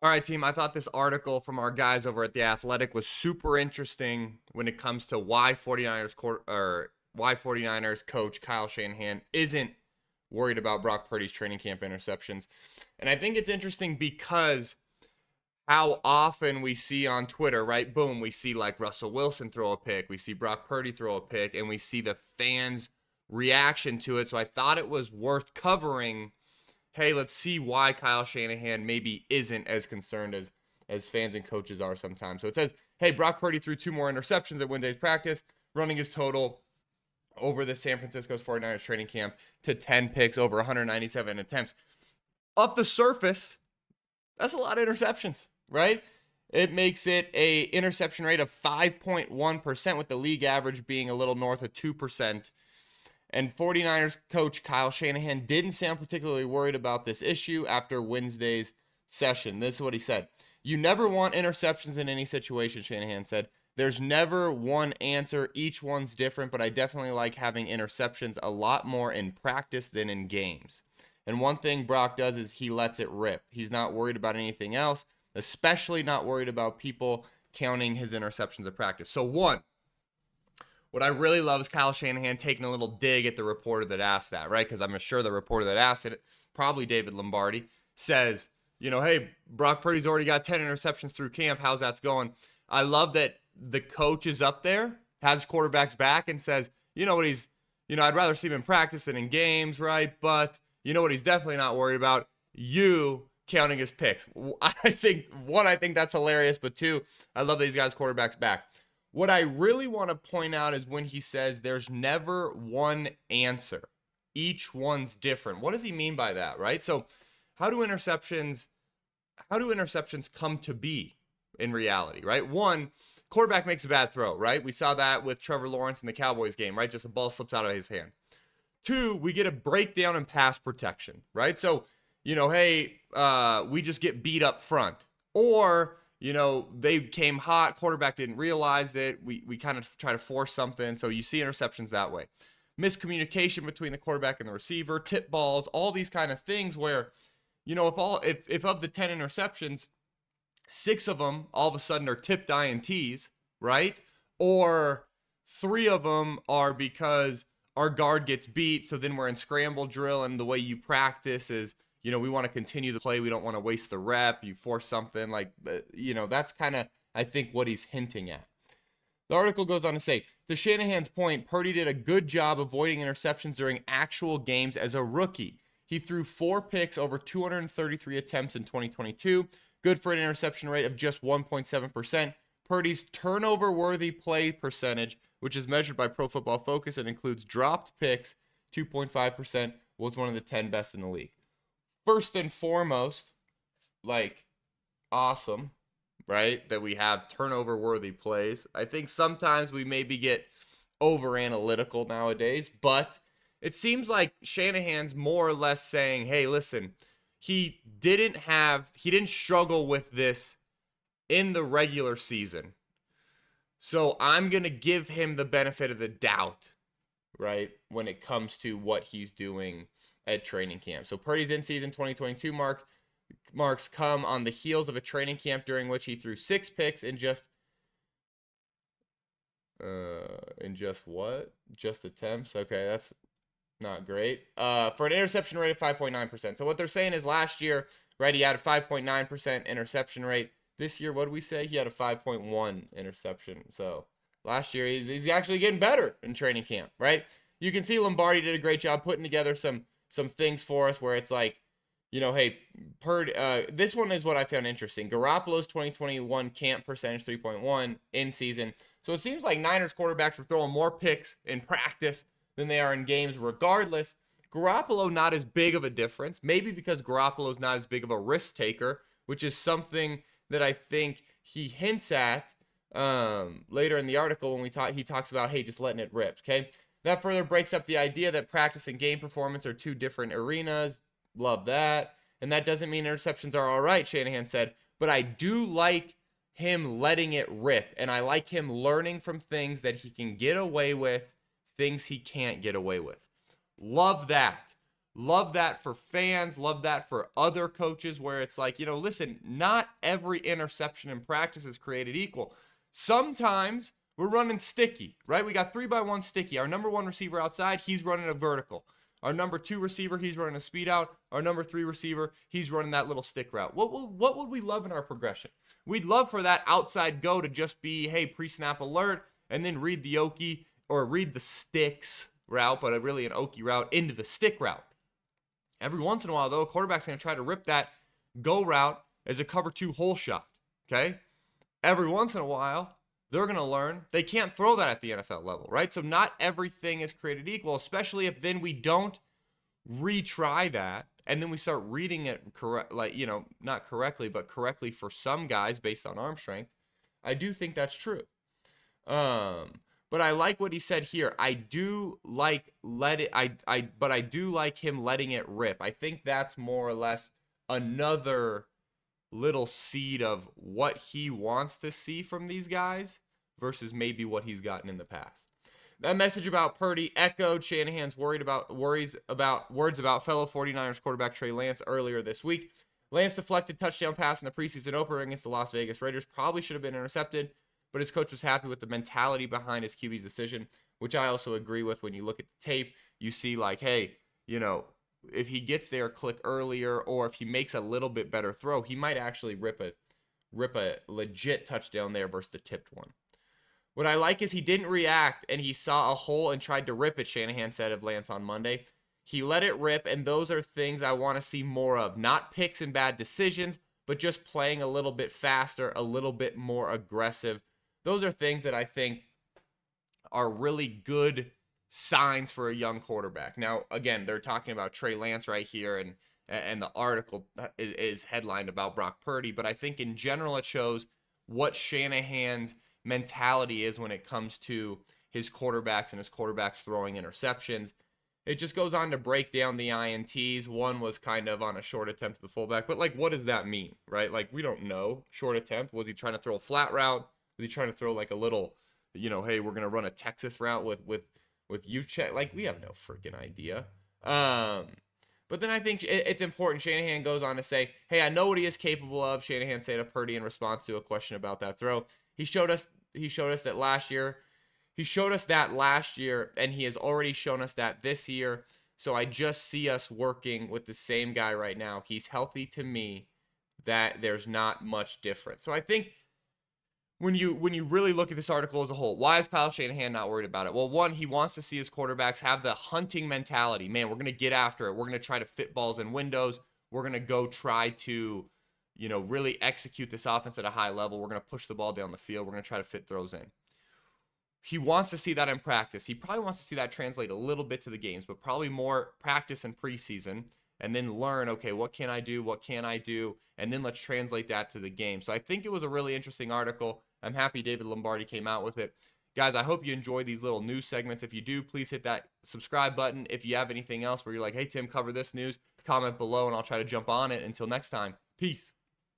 All right, team. I thought this article from our guys over at The Athletic was super interesting when it comes to why 49ers coach Kyle Shanahan isn't worried about Brock Purdy's training camp interceptions. And I think it's interesting because how often we see on Twitter, right? Boom, we see like Russell Wilson throw a pick, we see Brock Purdy throw a pick, and we see the fans' reaction to it. So I thought it was worth covering. Hey, let's see why Kyle Shanahan maybe isn't as concerned as fans and coaches are sometimes. So it says, hey, Brock Purdy threw 2 more interceptions at Wednesday's practice, running his total over the San Francisco's 49ers training camp to 10 picks over 197 attempts. Off the surface, that's a lot of interceptions, right? It makes it a interception rate of 5.1%, with the league average being a little north of 2%. And 49ers coach Kyle Shanahan didn't sound particularly worried about this issue after Wednesday's session. This is what he said. You never want interceptions in any situation, Shanahan said. There's never one answer. Each one's different, but I definitely like having interceptions a lot more in practice than in games. And one thing Brock does is he lets it rip. He's not worried about anything else, especially not worried about people counting his interceptions at practice. So one, what I really love is Kyle Shanahan taking a little dig at the reporter that asked that, right? Because I'm sure the reporter that asked it, probably David Lombardi, says, hey, Brock Purdy's already got 10 interceptions through camp. How's that going? I love that the coach is up there, has quarterbacks back, and says, I'd rather see him in practice than in games, right? But you know what he's definitely not worried about? You counting his picks. I think that's hilarious. But two, I love that he's got his quarterbacks back. What I really want to point out is when he says there's never one answer. Each one's different. What does he mean by that, right? So how do interceptions come to be in reality, right? One, quarterback makes a bad throw, right? We saw that with Trevor Lawrence in the Cowboys game, right? Just a ball slips out of his hand. Two, we get a breakdown in pass protection, right? So, we just get beat up front. Or they came hot, quarterback didn't realize it. We kind of try to force something. So you see interceptions that way. Miscommunication between the quarterback and the receiver, tip balls, all these kind of things where, if of the 10 interceptions, 6 of them all of a sudden are tipped INTs, right? Or 3 of them are because our guard gets beat. So then we're in scramble drill, and the way you practice is, we want to continue the play. We don't want to waste the rep. You force something that's kind of, I think, what he's hinting at. The article goes on to say, to Shanahan's point, Purdy did a good job avoiding interceptions during actual games as a rookie. He threw 4 picks over 233 attempts in 2022, good for an interception rate of just 1.7%. Purdy's turnover-worthy play percentage, which is measured by Pro Football Focus and includes dropped picks, 2.5%, was one of the 10 best in the league. First and foremost, awesome, right? That we have turnover-worthy plays. I think sometimes we maybe get over-analytical nowadays, but it seems like Shanahan's more or less saying, hey, listen, he didn't struggle with this in the regular season. So I'm going to give him the benefit of the doubt, right, when it comes to what he's doing at training camp. So Purdy's in-season 2022 marks come on the heels of a training camp during which he threw 6 picks in just attempts. Okay, that's not great. For an interception rate of 5.9%. So what they're saying is last year, right, he had a 5.9% interception rate. This year, what did we say? He had a 5.1 interception. So last year, he's actually getting better in training camp, right? You can see Lombardi did a great job putting together some things for us where it's like, hey, Purdy, this one is what I found interesting. Garoppolo's 2021 camp percentage, 3.1 in season. So it seems like Niners quarterbacks are throwing more picks in practice than they are in games regardless. Garoppolo, not as big of a difference, maybe because Garoppolo's not as big of a risk taker, which is something that I think he hints at later in the article when he talks about, hey, just letting it rip, okay? That further breaks up the idea that practice and game performance are 2 different arenas. Love that. And that doesn't mean interceptions are all right, Shanahan said, but I do like him letting it rip, and I like him learning from things that he can get away with, things he can't get away with. Love that. Love that for fans. Love that for other coaches where it's like, listen, not every interception in practice is created equal. Sometimes we're running sticky, right? We got 3-by-1 sticky. Our number 1 receiver outside, he's running a vertical. Our number 2 receiver, he's running a speed out. Our number 3 receiver, he's running that little stick route. What would we love in our progression? We'd love for that outside go to just be, hey, pre-snap alert, and then read the Okie or read the sticks route, but really an Okie route into the stick route. Every once in a while, though, a quarterback's going to try to rip that go route as a cover 2 hole shot, okay? Every once in a while, they're going to learn they can't throw that at the NFL level, right? So not everything is created equal, especially if then we don't retry that and then we start reading it not correctly, but correctly for some guys based on arm strength. I do think that's true. But I like what he said here. I do like but I do like him letting it rip. I think that's more or less another little seed of what he wants to see from these guys versus maybe what he's gotten in the past. That message about Purdy echoed Shanahan's words about fellow 49ers quarterback Trey Lance earlier this week. Lance deflected touchdown pass in the preseason opener against the Las Vegas Raiders. Probably should have been intercepted, but his coach was happy with the mentality behind his QB's decision, which I also agree with. When you look at the tape, you see like, hey, if he gets there, click earlier, or if he makes a little bit better throw, he might actually rip a legit touchdown there versus the tipped one. What I like is he didn't react and he saw a hole and tried to rip it, Shanahan said of Lance on Monday. He let it rip, and those are things I want to see more of. Not picks and bad decisions, but just playing a little bit faster, a little bit more aggressive. Those are things that I think are really good signs for a young quarterback. Now, again, they're talking about Trey Lance right here, and the article is headlined about Brock Purdy, but I think in general it shows what Shanahan's mentality is when it comes to his quarterbacks and his quarterbacks throwing interceptions. It just goes on to break down the INTs. One was kind of on a short attempt to the fullback, but like, what does that mean, right? Like, we don't know. Short attempt. Was he trying to throw a flat route? Was he trying to throw like a little, hey, we're going to run a Texas route with U-check? Like, we have no freaking idea. But then I think it's important. Shanahan goes on to say, hey, I know what he is capable of. Shanahan said of Purdy in response to a question about that throw. He showed us that last year. He showed us that last year, and he has already shown us that this year. So I just see us working with the same guy right now. He's healthy to me. That there's not much difference. So I think when you really look at this article as a whole, why is Kyle Shanahan not worried about it? Well, one, he wants to see his quarterbacks have the hunting mentality. Man, we're going to get after it. We're going to try to fit balls in windows. We're going to go try to, really execute this offense at a high level. We're going to push the ball down the field. We're going to try to fit throws in. He wants to see that in practice. He probably wants to see that translate a little bit to the games, but probably more practice and preseason, and then learn, okay, what can I do? What can I do? And then let's translate that to the game. So I think it was a really interesting article. I'm happy David Lombardi came out with it. Guys, I hope you enjoy these little news segments. If you do, please hit that subscribe button. If you have anything else where you're like, hey, Tim, cover this news, comment below, and I'll try to jump on it. Until next time, peace.